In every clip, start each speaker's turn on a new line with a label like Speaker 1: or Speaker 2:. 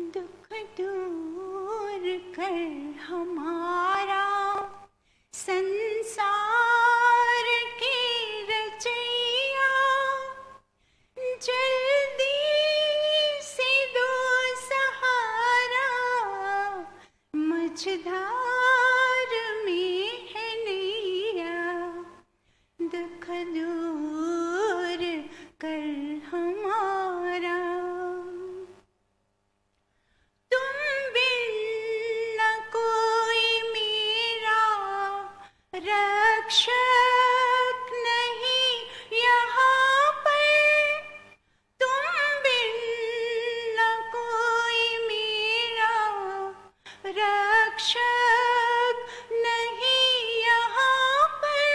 Speaker 1: दुख दूर कर हमारा, संसार की रचैया, जल्दी से दो सहारा, मझधार में है नैया। दुख दूर कर हमारा, तुम बिन न कोई मेरा रक्षक नहीं यहाँ पर। तुम बिन न कोई मेरा रक्षक नहीं यहाँ पर,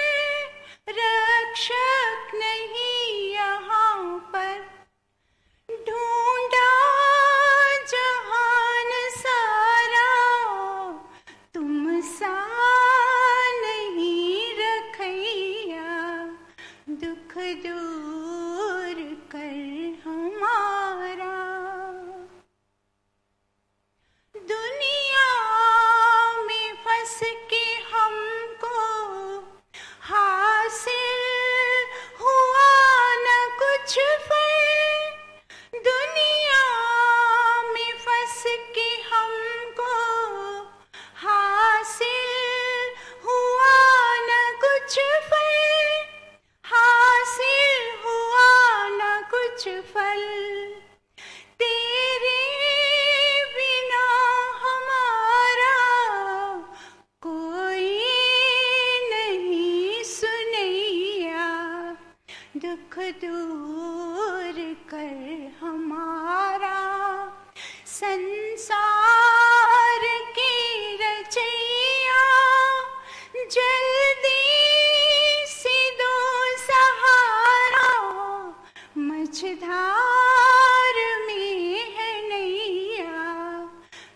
Speaker 1: रक्षक नहीं यहाँ पर। ढूंढा जहान सारा, तुम सा नहीं रखैया। दुख दूर कर हमारा, दुनिया में फंस के हमको हासिल हुआ न कुछ फल। दुनिया में फंस के हमको हासिल हुआ न कुछ फल, हासिल हुआ न कुछ फल। तेरे बिना हमारा कोई नहीं सुनैया। दुख दूर कर हमारा, संसार की रचैया, जल्दी से दो सहारा, मझधार में है नैया।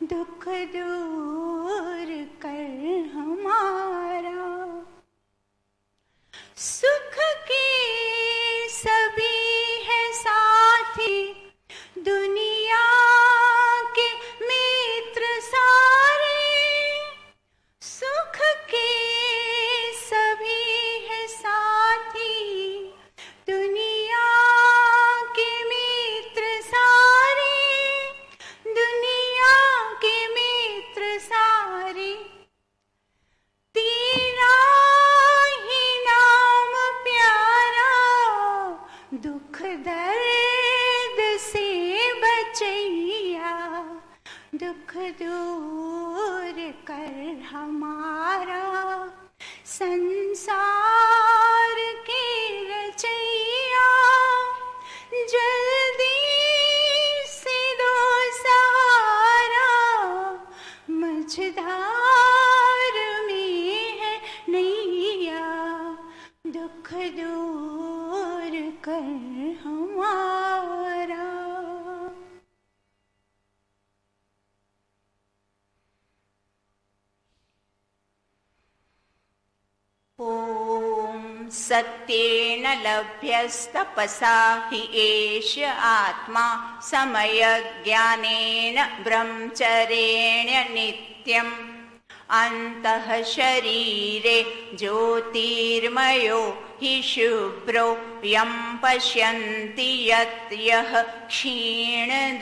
Speaker 1: दुख दूर कर हमारा, सुख के सभी है साथी, दुनिया के मित्र सारे। सुख के सभी है साथी, दुनिया के मित्र सारे, दुनिया के मित्र सारे। तेरा ही नाम प्यारा, दुख दर्द से बचैया। दुख दूर कर हमारा, संसार की रचैया, जल्दी से दो सहारा, मझधार में है नैया। दुख दूर कर हमारा।
Speaker 2: ॐ सत्येन लभ्यस्तपसा हि एष आत्मा, समयज्ञानेन ब्रह्मचर्येण नित्यम्। अन्तः शरीरे ज्योतिर्मयो हि शुभ्रो, यं पश्यन्ति यत् यः क्षीणदोषः।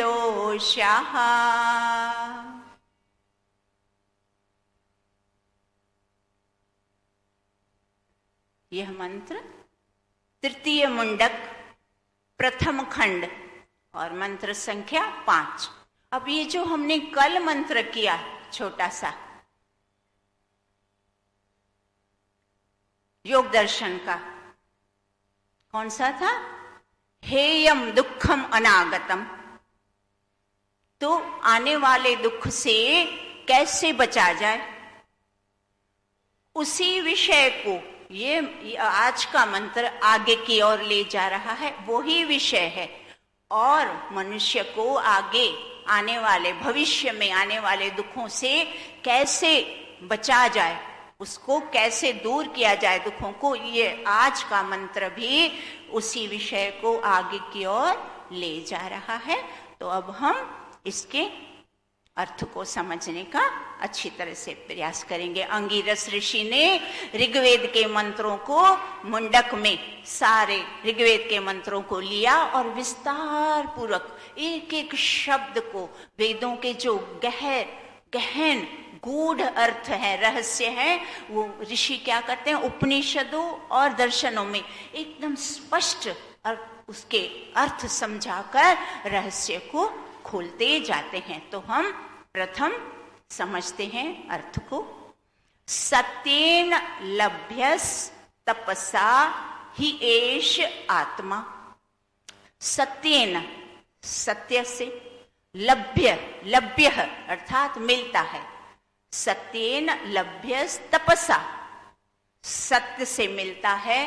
Speaker 2: यह मंत्र तृतीय मुंडक प्रथम खंड और मंत्र संख्या 5। अब ये जो हमने कल मंत्र किया छोटा सा योग दर्शन का, कौन सा था? हेयम दुखम अनागतम। तो आने वाले दुख से कैसे बचा जाए, उसी विषय को ये आज का मंत्र आगे की ओर ले जा रहा है। वो ही विषय है और मनुष्य को आगे आने वाले भविष्य में आने वाले दुखों से कैसे बचा जाए, उसको कैसे दूर किया जाए दुखों को, ये आज का मंत्र भी उसी विषय को आगे की ओर ले जा रहा है। तो अब हम इसके अर्थ को समझने का अच्छी तरह से प्रयास करेंगे। अंगिरस ऋषि ने ऋग्वेद के मंत्रों को मुंडक में सारे ऋग्वेद के मंत्रों को लिया और विस्तार पूर्वक एक एक शब्द को, वेदों के जो गहन गूढ़ अर्थ है, रहस्य है, वो ऋषि क्या करते हैं, उपनिषदों और दर्शनों में एकदम स्पष्ट और उसके अर्थ समझाकर रहस्य को खोलते जाते हैं। तो हम प्रथम समझते हैं अर्थ को। सत्येन लभ्यस तपसा ही एष आत्मा। सत्येन, सत्य से, लभ्य अर्थात मिलता है। सत्येन लभ्यस तपसा, सत्य से मिलता है,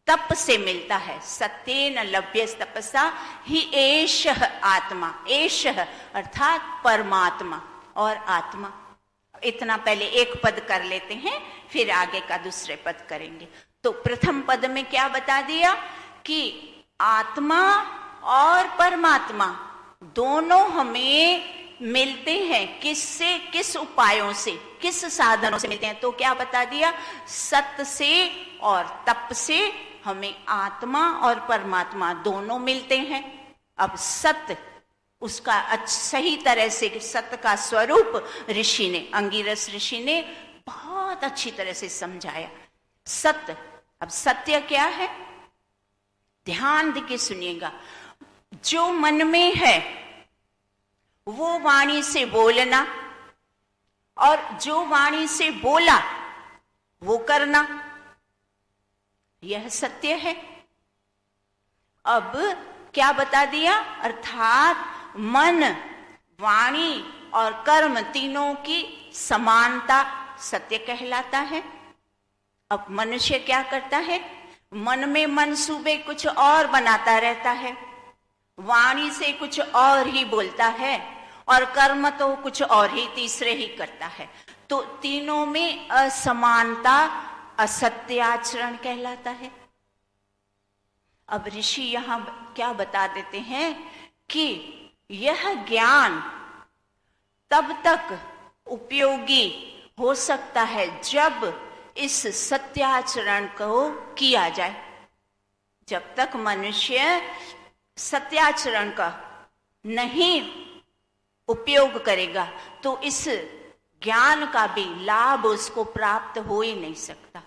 Speaker 2: तप से मिलता है। सत्येन लभ्यस तपसा ही एष आत्मा। एष अर्थात परमात्मा और आत्मा। इतना पहले एक पद कर लेते हैं, फिर आगे का दूसरे पद करेंगे। तो प्रथम पद में क्या बता दिया कि आत्मा और परमात्मा दोनों हमें मिलते हैं। किससे, किस उपायों से, किस साधनों से मिलते हैं? तो क्या बता दिया, सत्य से और तप से हमें आत्मा और परमात्मा दोनों मिलते हैं। अब सत्य, उसका सही तरह से सत्य का स्वरूप ऋषि ने, अंगिरस ऋषि ने बहुत अच्छी तरह से समझाया। सत्य, अब सत्य क्या है, ध्यान देके सुनिएगा। जो मन में है वो वाणी से बोलना, और जो वाणी से बोला वो करना, यह सत्य है। अब क्या बता दिया, अर्थात मन, वाणी और कर्म तीनों की समानता सत्य कहलाता है। अब मनुष्य क्या करता है, मन में मनसूबे कुछ और बनाता रहता है, वाणी से कुछ और ही बोलता है, और कर्म तो कुछ और ही तीसरे ही करता है। तो तीनों में असमानता असत्य आचरण कहलाता है। अब ऋषि यहां क्या बता देते हैं कि यह ज्ञान तब तक उपयोगी हो सकता है जब इस सत्याचरण को किया जाए। जब तक मनुष्य सत्याचरण का नहीं उपयोग करेगा तो इस ज्ञान का भी लाभ उसको प्राप्त हो ही नहीं सकता।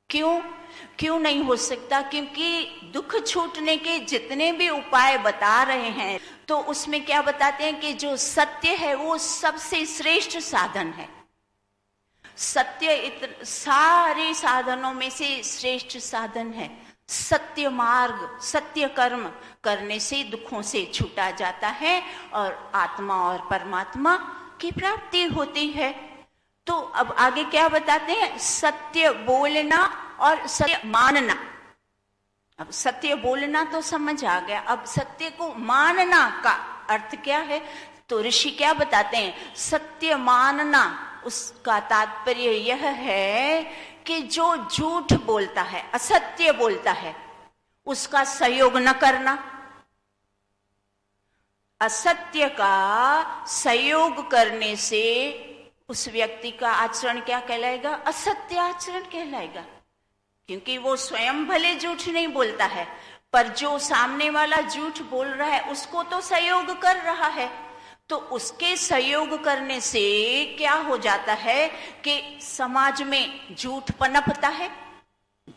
Speaker 2: क्यों नहीं हो सकता? क्योंकि दुख छूटने के जितने भी उपाय बता रहे हैं तो उसमें क्या बताते हैं कि जो सत्य है वो सबसे श्रेष्ठ साधन है। सत्य सारे साधनों में से श्रेष्ठ साधन है। सत्य मार्ग, सत्य कर्म करने से दुखों से छूटा जाता है और आत्मा और परमात्मा की प्राप्ति होती है। तो अब आगे क्या बताते हैं, सत्य बोलना और सत्य मानना। अब सत्य बोलना तो समझ आ गया, अब सत्य को मानना का अर्थ क्या है? तो ऋषि क्या बताते हैं, सत्य मानना उसका तात्पर्य यह है कि जो झूठ बोलता है, असत्य बोलता है, उसका सहयोग न करना। असत्य का सहयोग करने से उस व्यक्ति का आचरण क्या कहलाएगा? असत्य आचरण कहलाएगा। क्योंकि वो स्वयं भले झूठ नहीं बोलता है, पर जो सामने वाला झूठ बोल रहा है उसको तो सहयोग कर रहा है। तो उसके सहयोग करने से क्या हो जाता है कि समाज में झूठ पनपता है,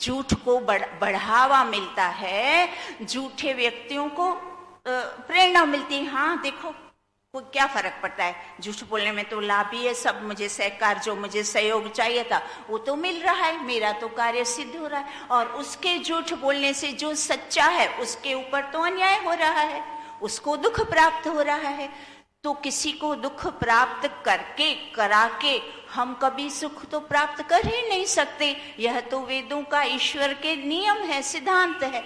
Speaker 2: झूठ को बढ़ावा मिलता है, झूठे व्यक्तियों को प्रेरणा मिलती है। हाँ देखो, कोई क्या फर्क पड़ता है, झूठ बोलने में तो लाभ ही है, सब मुझे सहकार, जो मुझे सहयोग चाहिए था वो तो मिल रहा है, मेरा तो कार्य सिद्ध हो रहा है। और उसके झूठ बोलने से जो सच्चा है उसके ऊपर तो अन्याय हो रहा है, उसको दुख प्राप्त हो रहा है। तो किसी को दुख प्राप्त करके करा के हम कभी सुख तो प्राप्त कर ही नहीं सकते। यह तो वेदों का, ईश्वर के नियम है, सिद्धांत है।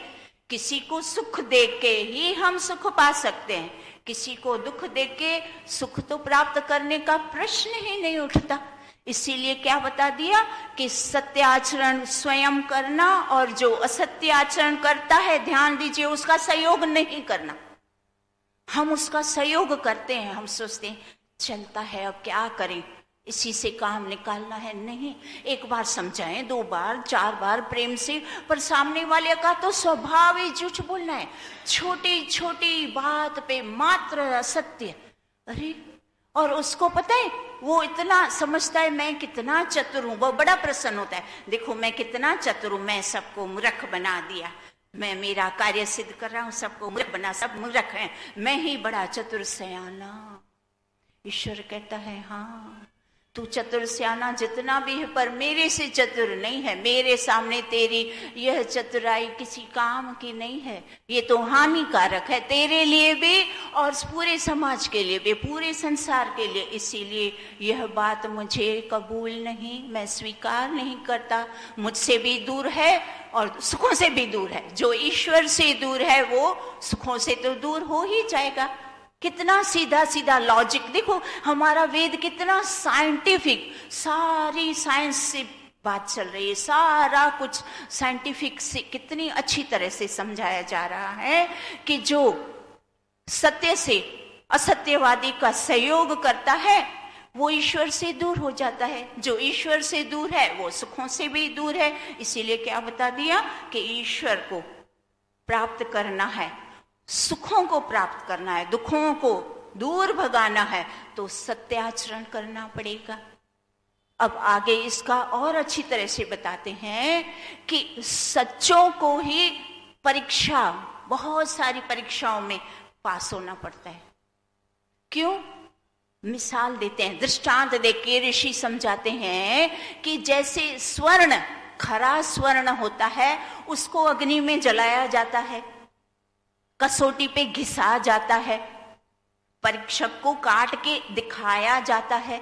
Speaker 2: किसी को सुख दे के ही हम सुख पा सकते हैं, किसी को दुख दे के सुख तो प्राप्त करने का प्रश्न ही नहीं उठता। इसीलिए क्या बता दिया कि सत्य आचरण स्वयं करना और जो असत्य आचरण करता है, ध्यान दीजिए, उसका सहयोग नहीं करना। हम उसका सहयोग करते हैं, हम सोचते हैं चलता है, अब क्या करें, इसी से काम निकालना है। नहीं, एक बार समझाएं, 2 बार 4 बार प्रेम से, पर सामने वाले का तो स्वभाव ही झूठ बोलना है। छोटी छोटी बात पे मात्र असत्य, अरे, और उसको पता है, वो इतना समझता है मैं कितना चतुर हूं, वो बड़ा प्रसन्न होता है, देखो मैं कितना चतुर हूं, मैं सबको मूर्ख बना दिया, मैं मेरा कार्य सिद्ध कर रहा हूं, सबको मूर्ख बना, सब मूर्ख हैं, मैं ही बड़ा चतुर सयाना। ईश्वर कहता है हाँ, तू चतुर सयाना जितना भी है, पर मेरे से चतुर नहीं है। मेरे सामने तेरी यह चतुराई किसी काम की नहीं है, ये तो हानिकारक है तेरे लिए भी और पूरे समाज के लिए भी, पूरे संसार के लिए। इसीलिए यह बात मुझे कबूल नहीं, मैं स्वीकार नहीं करता। मुझसे भी दूर है और सुखों से भी दूर है। जो ईश्वर से दूर है वो सुखों से तो दूर हो ही जाएगा। कितना सीधा सीधा लॉजिक, देखो हमारा वेद कितना साइंटिफिक, सारी साइंस से बात चल रही है, सारा कुछ साइंटिफिक से कितनी अच्छी तरह से समझाया जा रहा है कि जो सत्य से असत्यवादी का सहयोग करता है वो ईश्वर से दूर हो जाता है। जो ईश्वर से दूर है वो सुखों से भी दूर है। इसीलिए क्या बता दिया कि ईश्वर को प्राप्त करना है, सुखों को प्राप्त करना है, दुखों को दूर भगाना है, तो सत्याचरण करना पड़ेगा। अब आगे इसका और अच्छी तरह से बताते हैं कि सच्चों को ही परीक्षा, बहुत सारी परीक्षाओं में पास होना पड़ता है। क्यों? मिसाल देते हैं, दृष्टांत देके ऋषि समझाते हैं कि जैसे स्वर्ण, खरा स्वर्ण होता है, उसको अग्नि में जलाया जाता है, कसौटी पे घिसा जाता है, परीक्षक को काट के दिखाया जाता है।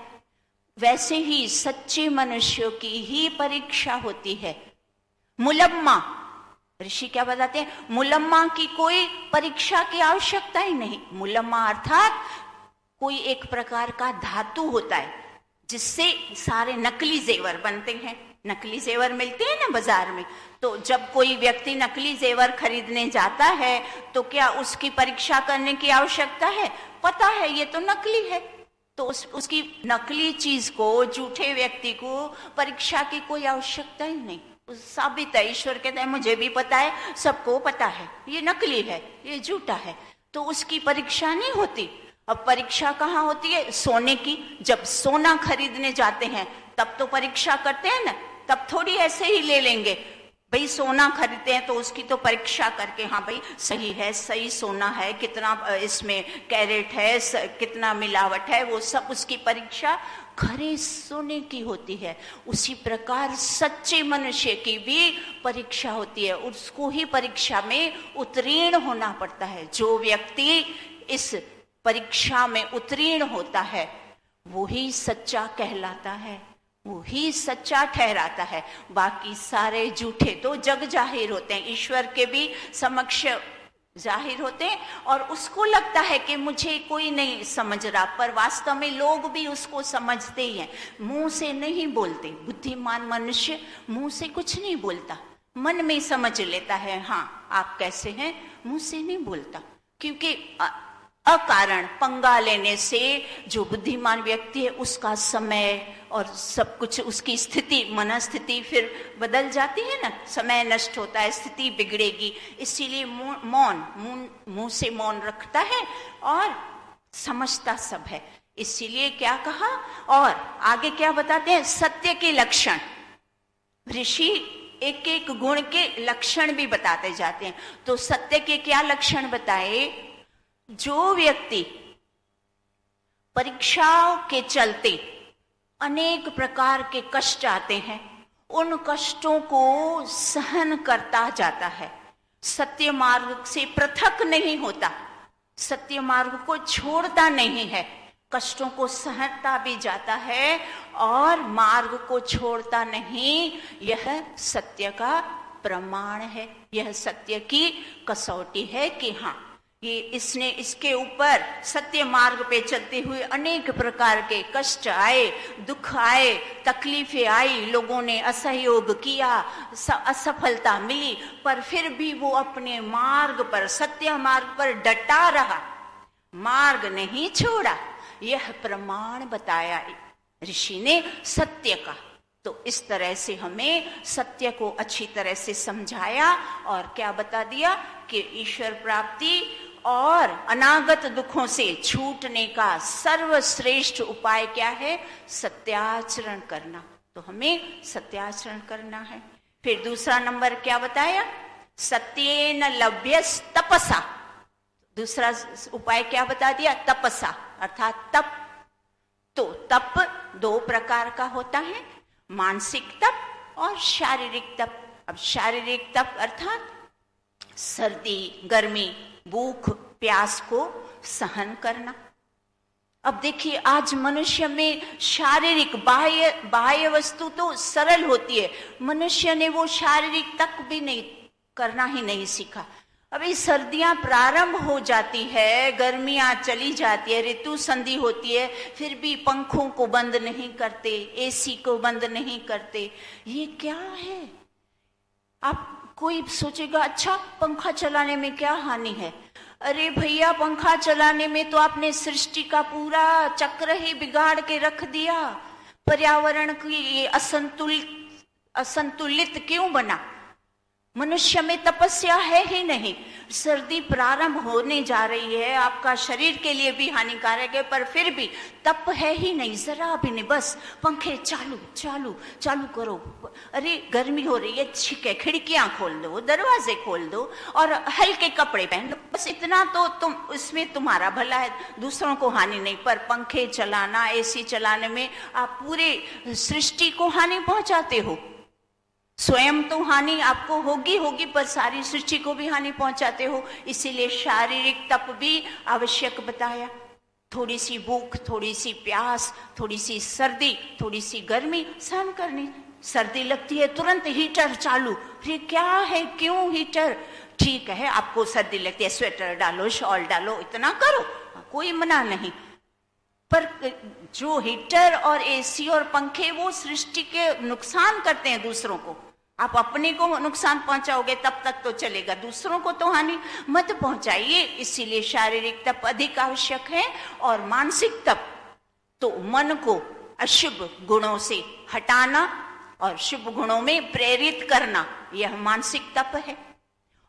Speaker 2: वैसे ही सच्चे मनुष्यों की ही परीक्षा होती है। मुलम्मा, ऋषि क्या बताते हैं, मुलम्मा की कोई परीक्षा की आवश्यकता ही नहीं। मुलम्मा अर्थात कोई एक प्रकार का धातु होता है जिससे सारे नकली जेवर बनते हैं। नकली जेवर मिलते हैं ना बाजार में, तो जब कोई व्यक्ति नकली जेवर खरीदने जाता है तो क्या उसकी परीक्षा करने की आवश्यकता है? पता है ये तो नकली है, तो उसकी नकली चीज को, झूठे व्यक्ति को परीक्षा की कोई आवश्यकता ही नहीं। साबित है, ईश्वर कहता है मुझे भी पता है, सबको पता है, ये नकली है, ये झूठा है, तो उसकी परीक्षा नहीं होती। अब परीक्षा कहाँ होती है? सोने की। जब सोना खरीदने जाते हैं तब तो परीक्षा करते हैं ना, तब थोड़ी ऐसे ही ले लेंगे। भाई सोना खरीदते हैं तो उसकी तो परीक्षा करके, हाँ भाई सही है, सही सोना है, कितना इसमें कैरेट है, कितना मिलावट है, वो सब उसकी परीक्षा खरे सोने की होती है। उसी प्रकार सच्चे मनुष्य की भी परीक्षा होती है, उसको ही परीक्षा में उत्तीर्ण होना पड़ता है। जो व्यक्ति इस परीक्षा में उत्तीर्ण होता है वो ही सच्चा कहलाता है, वो ही सच्चा ठहराता है। बाकी सारे झूठे तो जग जाहिर होते हैं, ईश्वर के भी समक्ष जाहिर होते हैं, और उसको लगता है कि मुझे कोई नहीं समझ रहा, पर वास्तव में लोग भी उसको समझते ही हैं, मुंह से नहीं बोलते। बुद्धिमान मनुष्य मुंह से कुछ नहीं बोलता, मन में समझ लेता है हाँ आप कैसे हैं, मुंह से नहीं बोलता। क्योंकि अकारण पंगा लेने से जो बुद्धिमान व्यक्ति है उसका समय और सब कुछ, उसकी स्थिति, मनस्थिति फिर बदल जाती है ना, समय नष्ट होता है, स्थिति बिगड़ेगी। इसीलिए मौन, मुंह से मौन रखता है और समझता सब है। इसीलिए क्या कहा, और आगे क्या बताते हैं, सत्य के लक्षण। ऋषि एक एक गुण के लक्षण भी बताते जाते हैं। तो सत्य के क्या लक्षण बताए? जो व्यक्ति परीक्षाओं के चलते अनेक प्रकार के कष्ट आते हैं, उन कष्टों को सहन करता जाता है, सत्य मार्ग से पृथक नहीं होता, सत्य मार्ग को छोड़ता नहीं है, कष्टों को सहता भी जाता है और मार्ग को छोड़ता नहीं। यह सत्य का प्रमाण है, यह सत्य की कसौटी है कि हाँ ये इसने, इसके ऊपर सत्य मार्ग पे चलते हुए अनेक प्रकार के कष्ट आए, दुख आए, तकलीफें आई, लोगों ने असहयोग किया, असफलता मिली, पर फिर भी वो अपने मार्ग पर, सत्य मार्ग पर डटा रहा, मार्ग नहीं छोड़ा। यह प्रमाण बताया ऋषि ने सत्य का। तो इस तरह से हमें सत्य को अच्छी तरह से समझाया और क्या बता दिया कि ईश्वर प्राप्ति और अनागत दुखों से छूटने का सर्वश्रेष्ठ उपाय क्या है? सत्याचरण करना। तो हमें सत्याचरण करना है। फिर दूसरा नंबर क्या बताया? सत्येन लभ्यस तपसा। दूसरा उपाय क्या बता दिया? तपसा, अर्थात तप। तो तप दो प्रकार का होता है, मानसिक तप और शारीरिक तप। अब शारीरिक तप अर्थात सर्दी, गर्मी, भूख, प्यास को सहन करना। अब देखिए, आज मनुष्य में शारीरिक बाह्य वस्तु तो सरल होती है, मनुष्य ने वो शारीरिक तक भी नहीं करना ही नहीं सीखा। अभी सर्दियां प्रारंभ हो जाती है, गर्मियां चली जाती है, ऋतु संधि होती है, फिर भी पंखों को बंद नहीं करते, एसी को बंद नहीं करते। ये क्या है? आप कोई सोचेगा अच्छा पंखा चलाने में क्या हानि है? अरे भैया, पंखा चलाने में तो आपने सृष्टि का पूरा चक्र ही बिगाड़ के रख दिया। पर्यावरण की ये असंतुलित क्यों बना? मनुष्य में तपस्या है ही नहीं। सर्दी प्रारंभ होने जा रही है, आपका शरीर के लिए भी हानिकारक है, पर फिर भी तप है ही नहीं, जरा भी नहीं। बस पंखे चालू चालू चालू करो। अरे गर्मी हो रही है, ठीक है, खिड़कियां खोल दो, दरवाजे खोल दो और हल्के कपड़े पहन लो, बस इतना तो तुम इसमें तुम्हारा भला है, दूसरों को हानि नहीं। पर पंखे चलाना, एसी चलाने में आप पूरे सृष्टि को हानि पहुंचाते हो। स्वयं तो हानि आपको होगी, पर सारी सृष्टि को भी हानि पहुंचाते हो। इसीलिए शारीरिक तप भी आवश्यक बताया। थोड़ी सी भूख, थोड़ी सी प्यास, थोड़ी सी सर्दी, थोड़ी सी गर्मी सहन करनी। सर्दी लगती है, तुरंत हीटर चालू। फिर क्या है, क्यों हीटर? ठीक है, आपको सर्दी लगती है, स्वेटर डालो, शॉल डालो, इतना करो, कोई मना नहीं। पर जो हीटर और एसी और पंखे वो सृष्टि के नुकसान करते हैं दूसरों को। आप अपने को नुकसान पहुंचाओगे तब तक तो चलेगा, दूसरों को तो हानि मत पहुंचाइए। इसीलिए शारीरिक तप अधिक आवश्यक है। और मानसिक तप तो मन को अशुभ गुणों से हटाना और शुभ गुणों में प्रेरित करना, यह मानसिक तप है।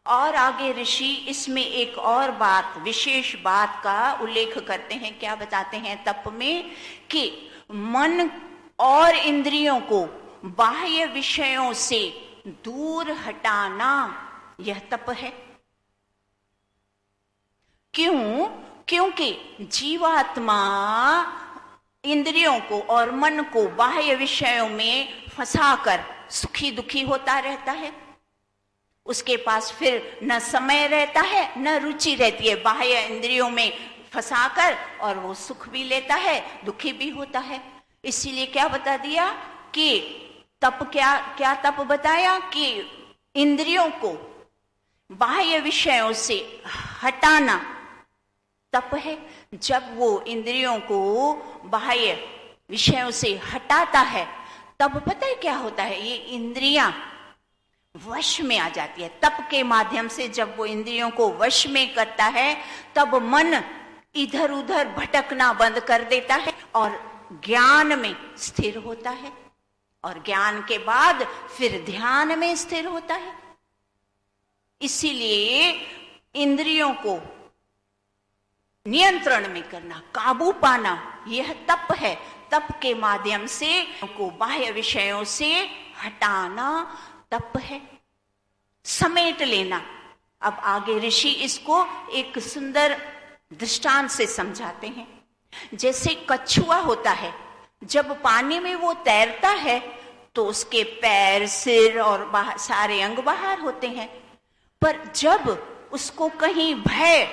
Speaker 2: और आगे ऋषि इसमें एक और बात, विशेष बात का उल्लेख करते हैं। क्या बताते हैं तप में? कि मन और इंद्रियों को बाह्य विषयों से दूर हटाना, यह तप है। क्यों? क्योंकि जीवात्मा इंद्रियों को और मन को बाह्य विषयों में फंसाकर सुखी दुखी होता रहता है। उसके पास फिर न समय रहता है न रुचि रहती है, बाह्य इंद्रियों में फंसाकर, और वो सुख भी लेता है, दुखी भी होता है। इसीलिए क्या बता दिया कि तप क्या तप बताया? कि इंद्रियों को बाह्य विषयों से हटाना तप है। जब वो इंद्रियों को बाह्य विषयों से हटाता है तब पता है क्या होता है? ये इंद्रियां वश में आ जाती है। तप के माध्यम से जब वो इंद्रियों को वश में करता है तब मन इधर उधर भटकना बंद कर देता है और ज्ञान में स्थिर होता है, और ज्ञान के बाद फिर ध्यान में स्थिर होता है। इसीलिए इंद्रियों को नियंत्रण में करना, काबू पाना, यह तप है। तप के माध्यम से को बाह्य विषयों से हटाना तप है, समेट लेना। अब आगे ऋषि इसको एक सुंदर दृष्टांत से समझाते हैं। जैसे कछुआ होता है, जब पानी में वो तैरता है तो उसके पैर, सिर और सारे अंग बाहर होते हैं, पर जब उसको कहीं भय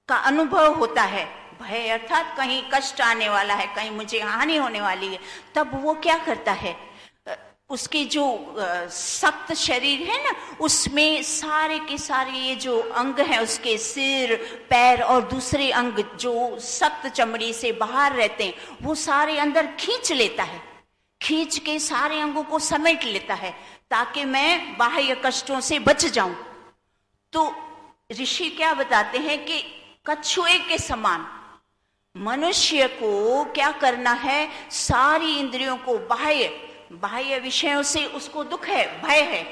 Speaker 2: का अनुभव होता है, भय अर्थात कहीं कष्ट आने वाला है, कहीं मुझे हानि होने वाली है, तब वो क्या करता है? उसके जो सख्त शरीर है ना, उसमें सारे के सारे ये जो अंग हैं, उसके सिर, पैर और दूसरे अंग जो सख्त चमड़ी से बाहर रहते हैं, वो सारे अंदर खींच लेता है, खींच के सारे अंगों को समेट लेता है ताकि मैं बाह्य कष्टों से बच जाऊं। तो ऋषि क्या बताते हैं कि कछुए के समान मनुष्य को क्या करना है, सारी इंद्रियों को बाह्य विषयों से उसको दुख है, भय है।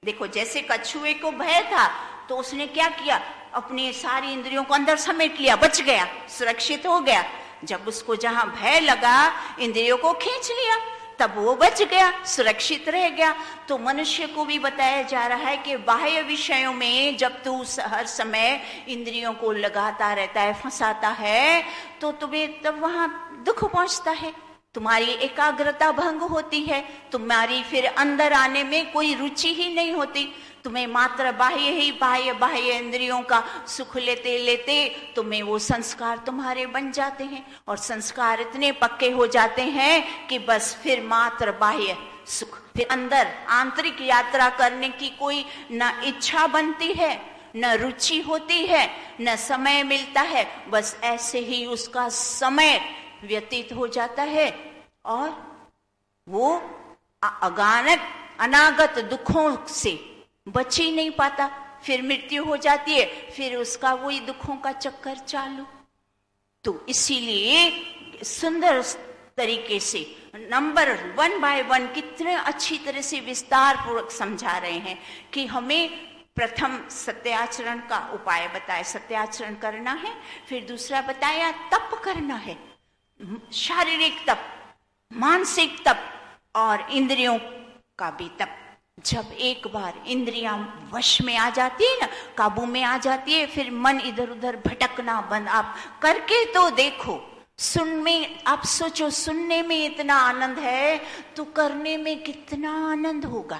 Speaker 2: देखो जैसे कछुए को भय था तो उसने क्या किया, अपनी सारी इंद्रियों को अंदर समेट लिया, बच गया, सुरक्षित हो गया। जब उसको जहां भय लगा इंद्रियों को खींच लिया, तब वो बच गया, सुरक्षित रह गया। तो मनुष्य को भी बताया जा रहा है कि बाह्य विषयों में जब तू हर समय इंद्रियों को लगाता रहता है, फंसाता है, तो तुम्हें तब वहां दुख पहुंचता है, तुम्हारी एकाग्रता भंग होती है, तुम्हारी फिर अंदर आने में कोई रुचि ही नहीं होती, तुम्हें मात्र बाह्य इंद्रियों का सुख लेते लेते तुम्हें वो संस्कार तुम्हारे बन जाते हैं, और संस्कार इतने पक्के हो जाते हैं कि बस फिर मात्र बाह्य सुख, फिर अंदर आंतरिक यात्रा करने की कोई न इच्छा बनती है, न रुचि होती है, न समय मिलता है। बस ऐसे ही उसका समय व्यतीत हो जाता है और वो अनागत दुखों से बच ही नहीं पाता, फिर मृत्यु हो जाती है, फिर उसका वही दुखों का चक्कर चालू। तो इसीलिए सुंदर तरीके से नंबर 1 बाय 1 कितने अच्छी तरह से विस्तार पूर्वक समझा रहे हैं कि हमें प्रथम सत्याचरण का उपाय बताया, सत्याचरण करना है, फिर दूसरा बताया तप करना है, शारीरिक तप, मानसिक तप और इंद्रियों का भी तप। जब एक बार इंद्रियां वश में आ जाती है ना, काबू में आ जाती है, फिर मन इधर उधर भटकना बंद। आप करके तो देखो, आप सोचो सुनने में इतना आनंद है तो करने में कितना आनंद होगा।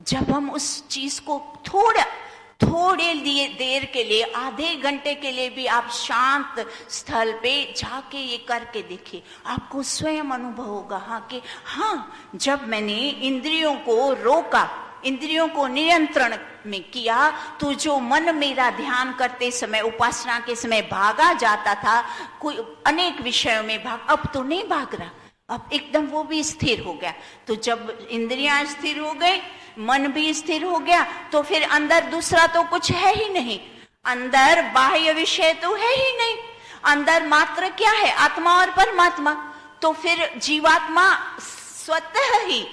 Speaker 2: जब हम उस चीज को थोड़े देर के लिए, आधे घंटे के लिए भी आप शांत स्थल पे जाके ये करके देखिए, आपको स्वयं अनुभव होगा कि हाँ, जब मैंने इंद्रियों को रोका, इंद्रियों को नियंत्रण में किया, तो जो मन मेरा ध्यान करते समय, उपासना के समय भागा जाता था, कोई अनेक विषयों में अब तो नहीं भाग रहा, अब एकदम वो भी स्थिर हो गया। तो जब इंद्रियां स्थिर हो गई, मन भी स्थिर हो गया, तो फिर अंदर दूसरा तो कुछ है ही नहीं, अंदर बाह्य विषय तो है ही नहीं, अंदर मात्र क्या है, आत्मा और परमात्मा। तो फिर जीवात्मा स्वतः ही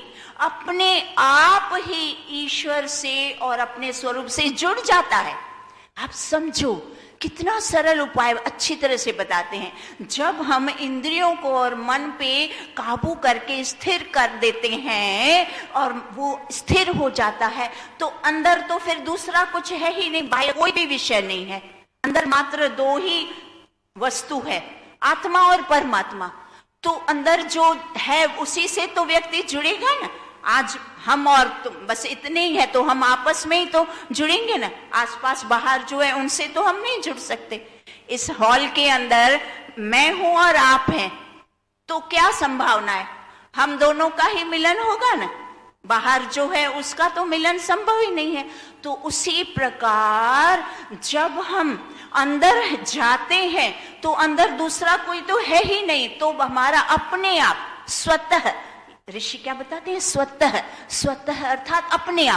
Speaker 2: अपने आप ही ईश्वर से और अपने स्वरूप से जुड़ जाता है। आप समझो कितना सरल उपाय अच्छी तरह से बताते हैं। जब हम इंद्रियों को और मन पे काबू करके स्थिर कर देते हैं और वो स्थिर हो जाता है, तो अंदर तो फिर दूसरा कुछ है ही नहीं, बाहर कोई भी विषय नहीं है, अंदर मात्र 2 ही वस्तु है, आत्मा और परमात्मा। तो अंदर जो है उसी से तो व्यक्ति जुड़ेगा ना। आज हम और तुम बस इतने ही है, तो हम आपस में ही तो जुड़ेंगे ना, आसपास बाहर जो है उनसे तो हम नहीं जुड़ सकते। इस हॉल के अंदर मैं हूं और आप हैं, तो क्या संभावना है, हम दोनों का ही मिलन होगा ना, बाहर जो है उसका तो मिलन संभव ही नहीं है। तो उसी प्रकार जब हम अंदर जाते हैं तो अंदर दूसरा कोई तो है ही नहीं, तो हमारा अपने आप स्वतः, ऋषि क्या बताते हैं, स्वतः अर्थात अपने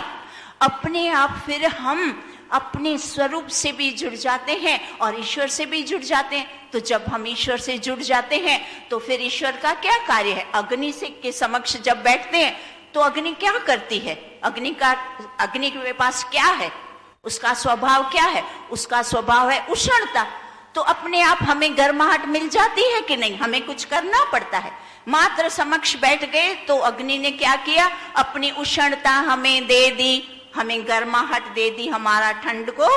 Speaker 2: आप फिर हम अपने स्वरूप से भी जुड़ जाते हैं और ईश्वर से भी जुड़ जाते हैं। तो जब हम ईश्वर से जुड़ जाते हैं तो फिर ईश्वर का क्या कार्य है, अग्नि से के समक्ष जब बैठते हैं तो अग्नि क्या करती है, अग्नि के पास क्या है, उसका स्वभाव क्या है, उसका स्वभाव है उष्णता। तो अपने आप हमें गर्माहट मिल जाती है कि नहीं, हमें कुछ करना पड़ता है, मात्र समक्ष बैठ गए तो अग्नि ने क्या किया, अपनी उष्णता हमें दे दी, हमें गर्माहट दे दी, हमारा ठंड को,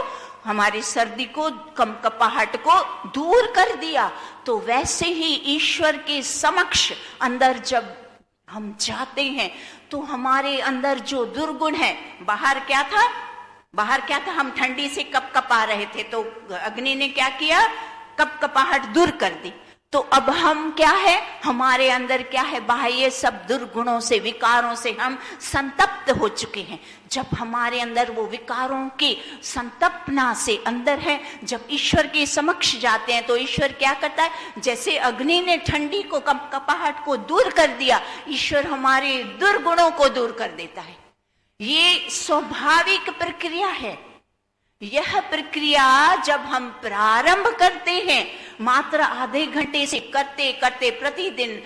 Speaker 2: हमारी सर्दी को, कंपकपाहट को दूर कर दिया। तो वैसे ही ईश्वर के समक्ष अंदर जब हम जाते हैं तो हमारे अंदर जो दुर्गुण है, बाहर क्या था, हम ठंडी से कपकपा रहे थे, तो अग्नि ने क्या किया, कपकपाहट दूर कर दी। तो अब हम क्या है, हमारे अंदर क्या है, बाह्य सब दुर्गुणों से, विकारों से हम संतप्त हो चुके हैं। जब हमारे अंदर वो विकारों की संतप्तना से अंदर है, जब ईश्वर के समक्ष जाते हैं तो ईश्वर क्या करता है, जैसे अग्नि ने ठंडी को, कपकपाहट को दूर कर दिया, ईश्वर हमारे दुर्गुणों को दूर कर देता है। ये स्वाभाविक प्रक्रिया है। यह प्रक्रिया जब हम प्रारंभ करते हैं मात्र आधे घंटे से करते करते प्रतिदिन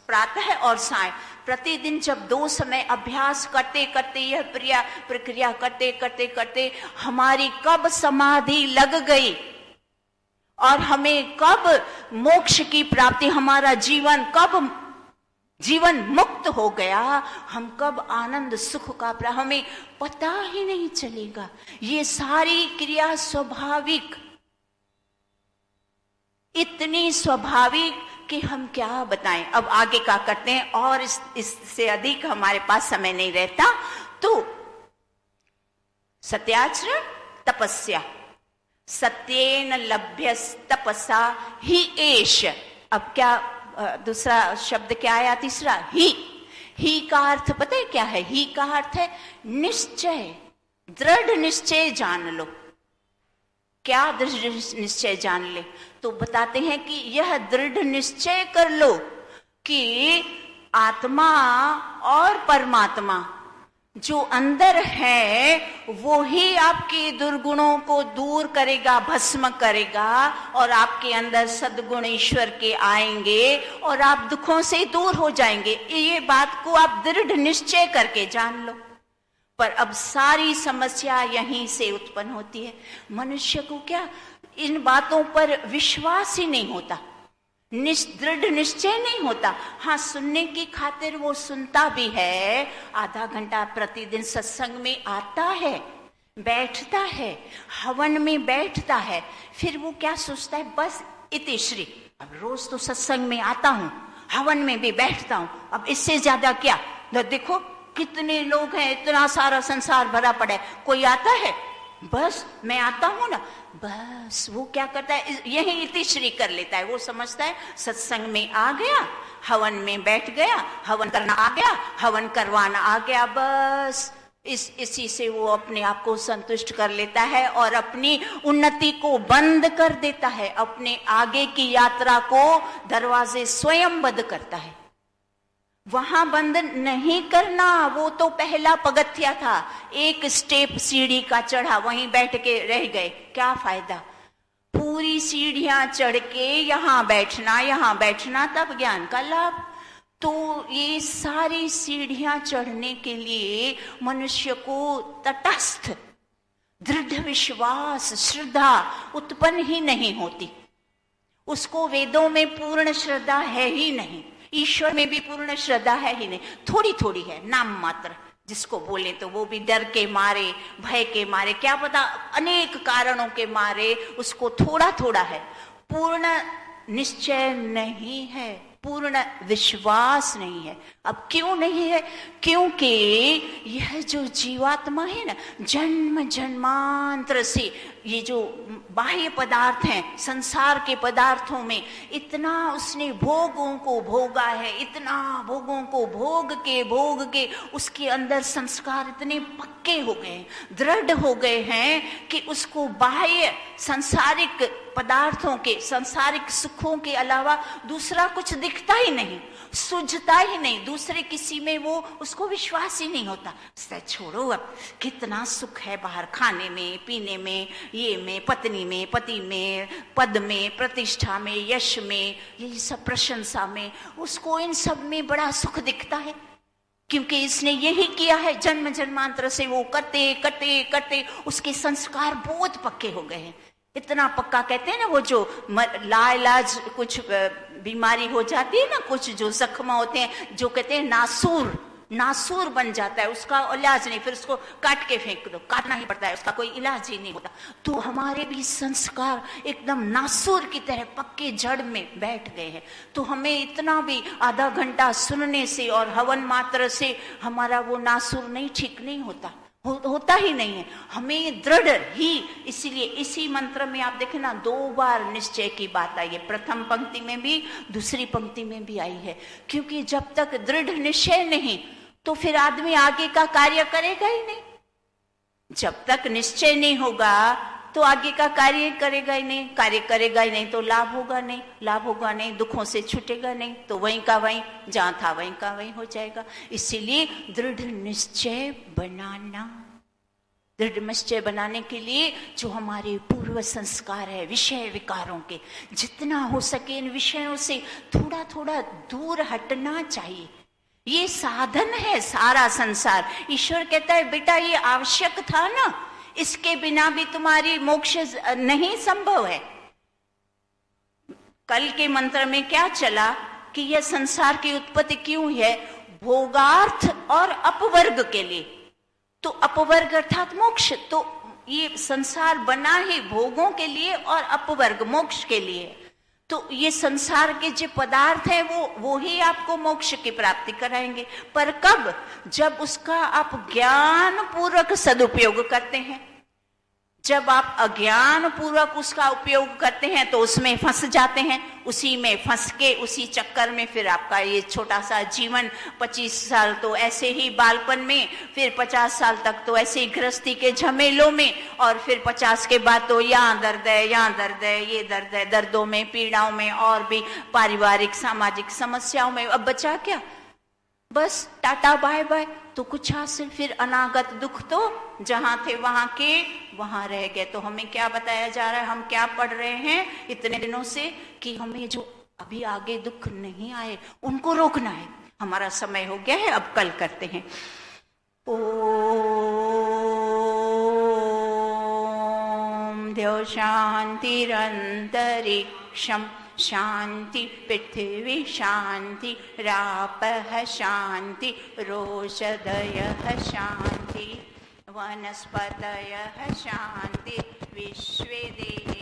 Speaker 2: प्रातः और साय प्रतिदिन जब 2 समय अभ्यास करते करते यह प्रक्रिया करते करते करते हमारी कब समाधि लग गई और हमें कब मोक्ष की प्राप्ति, हमारा जीवन कब जीवन मुक्त हो गया, हम कब आनंद सुख का प्राप्त, हमें पता ही नहीं चलेगा। ये सारी क्रिया स्वाभाविक, इतनी स्वाभाविक कि हम क्या बताएं। अब आगे क्या करते हैं, और इससे अधिक हमारे पास समय नहीं रहता। तो सत्याचरण तपस्या, सत्येन लभ्यस्तपसा हि एष। अब क्या दूसरा शब्द क्या आया, तीसरा ही का अर्थ पता है क्या है? ही का अर्थ है निश्चय, दृढ़ निश्चय जान लो। क्या दृढ़ निश्चय जान ले? तो बताते हैं कि यह दृढ़ निश्चय कर लो कि आत्मा और परमात्मा जो अंदर है वो ही आपके दुर्गुणों को दूर करेगा, भस्म करेगा, और आपके अंदर सद्गुण ईश्वर के आएंगे और आप दुखों से दूर हो जाएंगे। ये बात को आप दृढ़ निश्चय करके जान लो। पर अब सारी समस्या यहीं से उत्पन्न होती है। मनुष्य को क्या इन बातों पर विश्वास ही नहीं होता, दृढ़ निश्चय नहीं होता। हाँ, सुनने की खातिर वो सुनता भी है, आधा घंटा प्रतिदिन सत्संग में आता है, बैठता है, हवन में बैठता है, फिर वो क्या सोचता है, बस इतिश्री, अब रोज तो सत्संग में आता हूं, हवन में भी बैठता हूं, अब इससे ज्यादा क्या। देखो कितने लोग हैं, इतना सारा संसार भरा पड़ा है, कोई आता है, बस मैं आता हूं ना, बस वो क्या करता है, यही इतिश्री कर लेता है। वो समझता है सत्संग में आ गया, हवन में बैठ गया, हवन करना आ गया, हवन करवाना आ गया, बस इसी से वो अपने आप को संतुष्ट कर लेता है और अपनी उन्नति को बंद कर देता है। अपने आगे की यात्रा को दरवाजे स्वयं बंद करता है। वहां बंद नहीं करना, वो तो पहला पगथिया था, एक स्टेप सीढ़ी का चढ़ा, वहीं बैठ के रह गए, क्या फायदा। पूरी सीढ़ियां चढ़ के यहाँ बैठना तब ज्ञान का लाभ। तो ये सारी सीढ़ियां चढ़ने के लिए मनुष्य को तटस्थ दृढ़ विश्वास श्रद्धा उत्पन्न ही नहीं होती। उसको वेदों में पूर्ण श्रद्धा है ही नहीं, ईश्वर में भी पूर्ण श्रद्धा है ही नहीं, थोड़ी थोड़ी है, नाम मात्र जिसको बोले तो वो भी डर के मारे, भय के मारे, क्या पता अनेक कारणों के मारे उसको थोड़ा थोड़ा है। पूर्ण निश्चय नहीं है, पूर्ण विश्वास नहीं है। अब क्यों नहीं है? क्योंकि यह जो जीवात्मा है ना, जन्म जन्मांतर से ये जो बाह्य पदार्थ हैं, संसार के पदार्थों में इतना उसने भोगों को भोगा है, इतना भोगों को भोग के उसके अंदर संस्कार इतने पक्के हो गए, दृढ़ हो गए हैं कि उसको बाह्य सांसारिक पदार्थों के, सांसारिक सुखों के अलावा दूसरा कुछ दिखता ही नहीं, सूझता ही नहीं, दूसरे किसी में वो उसको विश्वास ही नहीं होता। छोड़ो, अब कितना सुख है बाहर, खाने में, पीने में, ये में, पत्नी में, पति में, पद में, प्रतिष्ठा में, यश में, ये सब प्रशंसा में, उसको इन सब में बड़ा सुख दिखता है, क्योंकि इसने यही किया है जन्म जन्मांतर से। वो करते करते करते उसके संस्कार बहुत पक्के हो गए हैं। इतना पक्का कहते हैं ना, वो जो लाइलाज कुछ बीमारी हो जाती है ना, कुछ जो जख्म होते हैं, जो कहते हैं नासूर बन जाता है, उसका इलाज नहीं, फिर उसको काट के फेंक दो, काटना ही पड़ता है, उसका कोई इलाज ही नहीं होता। तो हमारे भी संस्कार एकदम नासूर की तरह पक्के जड़ में बैठ गए हैं। तो हमें इतना भी आधा घंटा सुनने से और हवन मात्र से हमारा वो नासूर नहीं ठीक नहीं होता ही नहीं है। हमें दृढ़ ही, इसीलिए इसी मंत्र में आप देखें ना, 2 बार निश्चय की बात आई है, प्रथम पंक्ति में भी दूसरी पंक्ति में भी आई है। क्योंकि जब तक दृढ़ निश्चय नहीं तो फिर आदमी आगे का कार्य करेगा ही नहीं। जब तक निश्चय नहीं होगा तो आगे का कार्य करेगा ही नहीं, कार्य करेगा ही नहीं तो लाभ होगा नहीं, दुखों से छूटेगा नहीं, तो वहीं का वहीं, जहां था वहीं का वहीं हो जाएगा। इसीलिए दृढ़ निश्चय बनाना, दृढ़ निश्चय बनाने के लिए जो हमारे पूर्व संस्कार है विषय विकारों के, जितना हो सके इन विषयों से थोड़ा थोड़ा दूर हटना चाहिए। ये साधन है सारा संसार। ईश्वर कहता है बेटा ये आवश्यक था ना, इसके बिना भी तुम्हारी मोक्ष नहीं संभव है। कल के मंत्र में क्या चला कि यह संसार की उत्पत्ति क्यों है? भोगार्थ और अपवर्ग के लिए। तो अपवर्ग अर्थात मोक्ष, तो ये संसार बना ही भोगों के लिए और अपवर्ग मोक्ष के लिए। तो ये संसार के जो पदार्थ हैं वो ही आपको मोक्ष की प्राप्ति कराएंगे। पर कब? जब उसका आप ज्ञान पूर्वक सदुपयोग करते हैं। जब आप अज्ञान पूर्वक उसका उपयोग करते हैं तो उसमें फंस जाते हैं, उसी में फंस के उसी चक्कर में फिर आपका ये छोटा सा जीवन 25 साल तो ऐसे ही बालपन में, फिर 50 साल तक तो ऐसे ही गृहस्थी के झमेलों में, और फिर 50 के बाद तो यहाँ दर्द है, यहाँ दर्द है, ये दर्द है, दर्दों में, पीड़ाओं में, और भी पारिवारिक सामाजिक समस्याओं में। अब बचा क्या? बस टाटा बाय बाय। तो कुछ हासिल, फिर अनागत दुख तो जहां थे वहां के वहां रह गए। तो हमें क्या बताया जा रहा है, हम क्या पढ़ रहे हैं इतने दिनों से कि हमें जो अभी आगे दुख नहीं आए उनको रोकना है। हमारा समय हो गया है, अब कल करते हैं। ओम देव शांतिरंतरिक्षम शांति पृथ्वी शांति रापः शांति रोषधयः शांति वनस्पतयः शांति विश्वे देवा